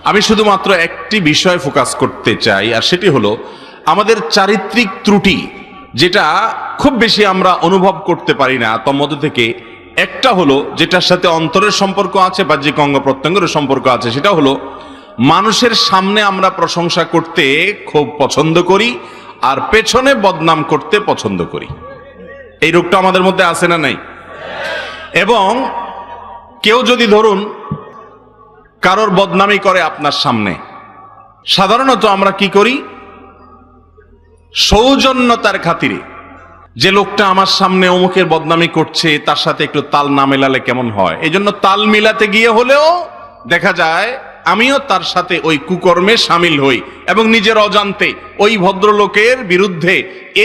আমি শুধুমাত্র একটি বিষয় ফোকাস করতে চাই, আর সেটি হলো আমাদের চারিত্রিক ত্রুটি, যেটা খুব বেশি আমরা অনুভব করতে পারি না। তার মধ্যে থেকে একটা হলো যেটার সাথে অন্তরের সম্পর্ক আছে, বাহ্যিক অঙ্গ প্রত্যঙ্গের সম্পর্ক আছে, সেটা হলো মানুষের সামনে আমরা প্রশংসা করতে খুব পছন্দ করি আর পেছনে বদনাম করতে পছন্দ করি। এই রোগটা আমাদের মধ্যে আছে না নাই? এবং কেউ যদি ধরুন কারোর বদনামি করে আপনার সামনে, সাধারণত আমরা কি করি, সৌজন্যতার খাতিরে যে লোকটা আমার সামনে অমুকের বদনামি করছে তার সাথে একটু তাল না মেলালে কেমন হয়, এই জন্য তাল মিলাতে গিয়ে হলেও দেখা যায় আমিও তার সাথে ওই কুকর্মে সামিল হই এবং নিজের অজান্তে ওই ভদ্রলোকের বিরুদ্ধে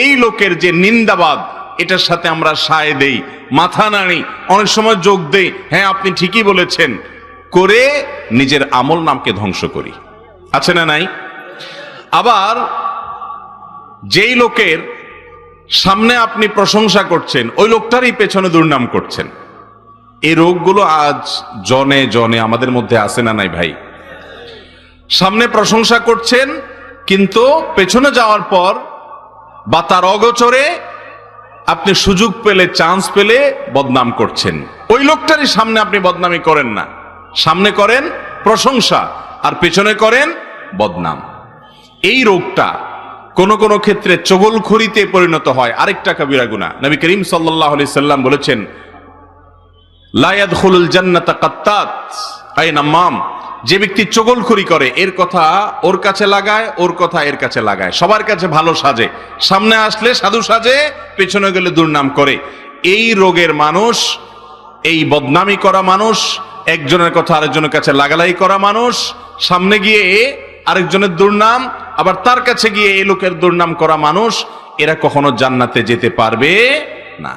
এই লোকের যে নিন্দাবাদ, এটার সাথে আমরা সায় দেই, মাথা নাড়ি, অনেক সময় যোগ দেই, হ্যাঁ আপনি ঠিকই বলেছেন, করে নিজের আমল নামকে ধ্বংস করি। আছে না নাই? আবার যেই লোকের সামনে আপনি প্রশংসা করছেন ওই লোকটারই পেছনে দুর্নাম করছেন। এই রোগগুলো আজ জনে জনে আমাদের মধ্যে আছে না নাই ভাই? সামনে প্রশংসা করছেন কিন্তু পেছনে যাওয়ার পর বা তার অগোচরে আপনি সুযোগ পেলে, চান্স পেলে বদনাম করছেন। ওই লোকটারই সামনে আপনি বদনামি করেন না, সামনে করেন প্রশংসা আর পেছনে করেন বদনাম। এই রোগটা কোন কোন ক্ষেত্রে চগলখড়িতে পরিণত হয়, আরেকটা কবিরা গুনাহ। নবী করিম সাল্লাল্লাহু আলাইহি সাল্লাম বলেছেন, লা ইয়াদখুলুল জান্নাতা কাত্তাত, আই নাম্মাম, যে ব্যক্তি চগলখড়ি করে এর কথা ওর কাছে লাগায়, ওর কথা এর কাছে লাগায়, সবার কাছে ভালো সাজে, সামনে আসলে সাধু সাজে, পেছনে গেলে দুর্নাম করে, এই রোগের মানুষ, এই বদনামি করা মানুষ, একজনের কথা আরেকজনের কাছে লাগালাই করা মানুষ, সামনে গিয়ে আরেকজনের দুর্নাম, আবার তার কাছে গিয়ে এই লোকের দুর্নাম করা মানুষ, এরা কখনো জান্নাতে যেতে পারবে না।